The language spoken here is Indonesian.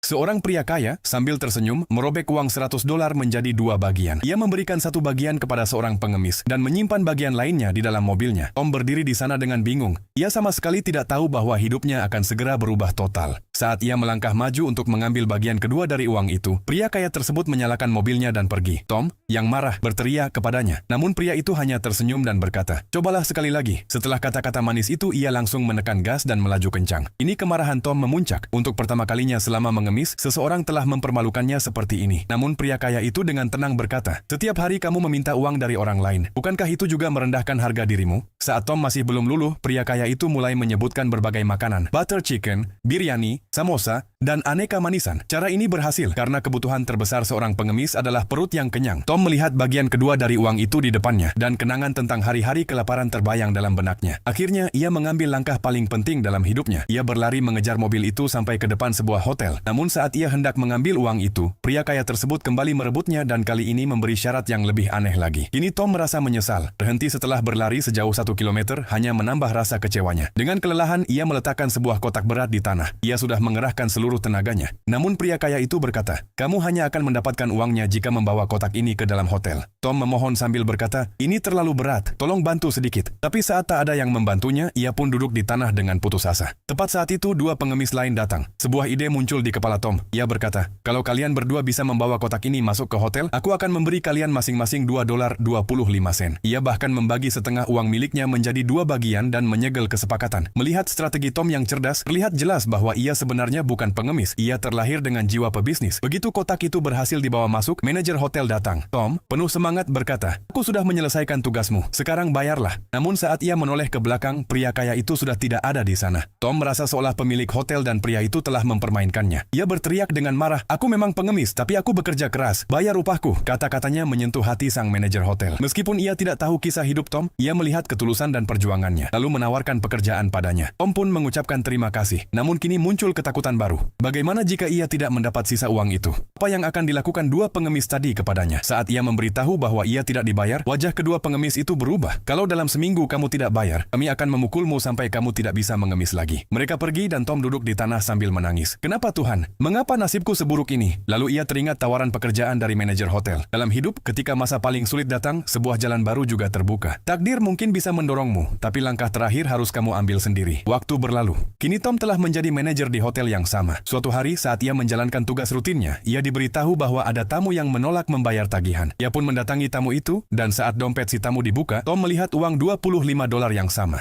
Seorang pria kaya, sambil tersenyum, merobek uang $100 menjadi dua bagian. Ia memberikan satu bagian kepada seorang pengemis dan menyimpan bagian lainnya di dalam mobilnya. Tom berdiri di sana dengan bingung. Ia sama sekali tidak tahu bahwa hidupnya akan segera berubah total. Saat ia melangkah maju untuk mengambil bagian kedua dari uang itu, pria kaya tersebut menyalakan mobilnya dan pergi. Tom, yang marah, berteriak kepadanya. Namun pria itu hanya tersenyum dan berkata, "Cobalah sekali lagi." Setelah kata-kata manis itu, ia langsung menekan gas dan melaju kencang. Ini kemarahan Tom memuncak. Untuk pertama kalinya selama mengemis, seseorang telah mempermalukannya seperti ini. Namun pria kaya itu dengan tenang berkata, "Setiap hari kamu meminta uang dari orang lain. Bukankah itu juga merendahkan harga dirimu?" Saat Tom masih belum luluh, pria kaya itu mulai menyebutkan berbagai makanan. Butter chicken, biryani, samosa, dan aneka manisan. Cara ini berhasil karena kebutuhan terbesar seorang pengemis adalah perut yang kenyang. Tom melihat bagian kedua dari uang itu di depannya, dan kenangan tentang hari-hari kelaparan terbayang dalam benaknya. Akhirnya, ia mengambil langkah paling penting dalam hidupnya. Ia berlari mengejar mobil itu sampai ke depan sebuah hotel. Namun saat ia hendak mengambil uang itu, pria kaya tersebut kembali merebutnya dan kali ini memberi syarat yang lebih aneh lagi. Kini Tom merasa menyesal. Berhenti setelah berlari sejauh 1 kilometer hanya menambah rasa kecewanya. Dengan kelelahan, ia meletakkan sebuah kotak berat di tanah. Ia sudah mengerahkan seluruh tenaganya. Namun pria kaya itu berkata, "Kamu hanya akan mendapatkan uangnya jika membawa kotak ini ke dalam hotel." Tom memohon sambil berkata, "Ini terlalu berat, tolong bantu sedikit." Tapi saat tak ada yang membantunya, ia pun duduk di tanah dengan putus asa. Tepat saat itu, dua pengemis lain datang. Sebuah ide muncul di kepala Tom. Ia berkata, "Kalau kalian berdua bisa membawa kotak ini masuk ke hotel, aku akan memberi kalian masing-masing $2.25. Ia bahkan membagi setengah uang miliknya menjadi dua bagian dan menyegel kesepakatan. Melihat strategi Tom yang cerdas, terlihat jelas bahwa ia sebenarnya bukan pengemis. Ia terlahir dengan jiwa pebisnis. Begitu kotak itu berhasil dibawa masuk, manajer hotel datang. Tom, penuh semangat berkata, "Aku sudah menyelesaikan tugasmu. Sekarang bayarlah." Namun saat ia menoleh ke belakang, pria kaya itu sudah tidak ada di sana. Tom merasa seolah pemilik hotel dan pria itu telah mempermainkannya. Ia berteriak dengan marah, "Aku memang pengemis, tapi aku bekerja keras. Bayar upahku." Kata-katanya menyentuh hati sang manajer hotel. Meskipun ia tidak tahu kisah hidup Tom, ia melihat ketulusan dan perjuangannya, lalu menawarkan pekerjaan padanya. Tom pun mengucapkan terima kasih. Namun kini muncul ketakutan baru. Bagaimana jika ia tidak mendapat sisa uang itu? Apa yang akan dilakukan dua pengemis tadi kepadanya? Saat ia memberitahu bahwa ia tidak dibayar, wajah kedua pengemis itu berubah. "Kalau dalam seminggu kamu tidak bayar, kami akan memukulmu sampai kamu tidak bisa mengemis lagi." Mereka pergi dan Tom duduk di tanah sambil menangis. "Kenapa Tuhan? Mengapa nasibku seburuk ini?" Lalu ia teringat tawaran pekerjaan dari manajer hotel. Dalam hidup, ketika masa paling sulit datang, sebuah jalan baru juga terbuka. Takdir mungkin bisa mendorongmu, tapi langkah terakhir harus kamu ambil sendiri. Waktu berlalu. Kini Tom telah menjadi manajer di hotel yang sama. Suatu hari saat ia menjalankan tugas rutinnya, ia diberitahu bahwa ada tamu yang menolak membayar tagihan. Ia pun mendatangi tamu itu, dan saat dompet si tamu dibuka, Tom melihat uang $25 yang sama.